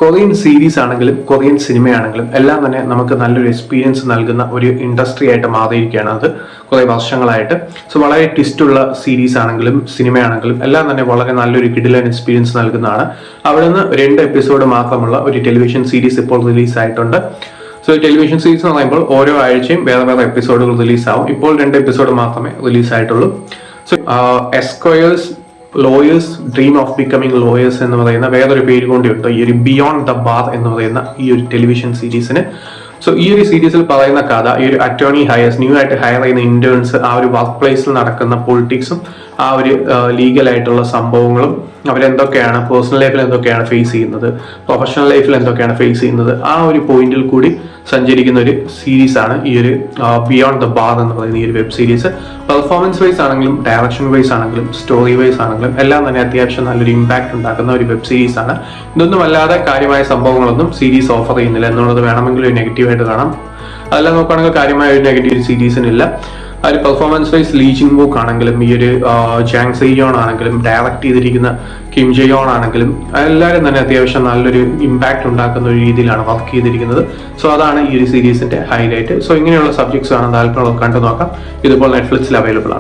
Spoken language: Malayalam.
കൊറിയൻ സീരീസ് ആണെങ്കിലും കൊറിയൻ സിനിമയാണെങ്കിലും എല്ലാം തന്നെ നമുക്ക് നല്ലൊരു എക്സ്പീരിയൻസ് നൽകുന്ന ഒരു ഇൻഡസ്ട്രി ആയിട്ട് മാറിയിരിക്കുകയാണ് അത് കുറേ വർഷങ്ങളായിട്ട്. സോ വളരെ ട്വിസ്റ്റുള്ള സീരീസ് ആണെങ്കിലും സിനിമയാണെങ്കിലും എല്ലാം തന്നെ വളരെ നല്ലൊരു കിടിലൻ എക്സ്പീരിയൻസ് നൽകുന്നതാണ്. അവിടെ നിന്ന് 2 എപ്പിസോഡ് മാത്രമുള്ള ഒരു ടെലിവിഷൻ സീരീസ് ഇപ്പോൾ റിലീസ് ആയിട്ടുണ്ട്. സോ ടെലിവിഷൻ സീരീസ് എന്ന് പറയുമ്പോൾ ഓരോ ആഴ്ചയും വേറെ വേറെ എപ്പിസോഡുകൾ റിലീസാവും. ഇപ്പോൾ 2 എപ്പിസോഡ് മാത്രമേ റിലീസ് ആയിട്ടുള്ളൂ. So esquires lawyers dream of becoming lawyers എന്ന് പറയുന്ന വേറൊരു പേര് കൊണ്ടുണ്ട് ഈ ഒരു ബിയോണ്ട് ദ ബാർ എന്ന് പറയുന്ന ഈ ഒരു ടെലിവിഷൻ സീരീസിന്. സോ ഈ ഒരു സീരീസിൽ പറയുന്ന കഥ ഈ ഒരു അറ്റോർണി ഹയർസ് ന്യൂ ആയിട്ട് ഹയർ ചെയ്യുന്ന ഇന്റേൺസ് ആ ഒരു വർക്ക് പ്ലേസിൽ നടക്കുന്ന പൊളിറ്റിക്സും ആ ഒരു ലീഗലായിട്ടുള്ള സംഭവങ്ങളും അവരെന്തൊക്കെയാണ് പേഴ്സണൽ ലൈഫിൽ എന്തൊക്കെയാണ് ഫേസ് ചെയ്യുന്നത്, പ്രൊഫഷണൽ ലൈഫിൽ എന്തൊക്കെയാണ് ഫേസ് ചെയ്യുന്നത്, ആ ഒരു പോയിന്റിൽ കൂടി സഞ്ചരിക്കുന്ന ഒരു സീരീസ് ആണ് ഈ ഒരു ബിയോണ്ട് ദ ബാർ എന്ന് പറയുന്ന ഈ ഒരു വെബ് സീരീസ്. പെർഫോമൻസ് വൈസ് ആണെങ്കിലും ഡയറക്ഷൻ വൈസ് ആണെങ്കിലും സ്റ്റോറി വൈസ് ആണെങ്കിലും എല്ലാം തന്നെ അത്യാവശ്യം നല്ലൊരു ഇമ്പാക്ട് ഉണ്ടാക്കുന്ന ഒരു വെബ് സീരീസ് ആണ്. ഇതൊന്നും അല്ലാതെ കാര്യമായ സംഭവങ്ങളൊന്നും സീരീസ് ഓഫർ ചെയ്യുന്നില്ല എന്നുള്ളത് വേണമെങ്കിൽ ഒരു നെഗറ്റീവായിട്ട് കാണാം. അതെല്ലാം നോക്കുകയാണെങ്കിൽ കാര്യമായ ഒരു നെഗറ്റീവ് സീരീസിനില്ല. ആ ഒരു പെർഫോമൻസ് വൈസ് ലീ ജിൻ വൂക്ക് ആണെങ്കിലും ഈ ഒരു ജാങ് സെയ്യോൺ ആണെങ്കിലും ഡയറക്ട് ചെയ്തിരിക്കുന്ന കിം ജെയോൺ ആണെങ്കിലും എല്ലാവരും തന്നെ അത്യാവശ്യം നല്ലൊരു ഇമ്പാക്ട് ഉണ്ടാക്കുന്ന ഒരു രീതിയിലാണ് വർക്ക് ചെയ്തിരിക്കുന്നത്. സോ അതാണ് ഈ ഒരു സീരീസിന്റെ ഹൈലൈറ്റ്. സോ ഇങ്ങനെയുള്ള സബ്ജക്ട്സ് ആണ് താല്പര്യമുള്ളത് കണ്ടു നോക്കാം. ഇതിപ്പോൾ നെറ്റ്ഫ്ലിക്സിൽ അവൈലബിൾ ആണ്.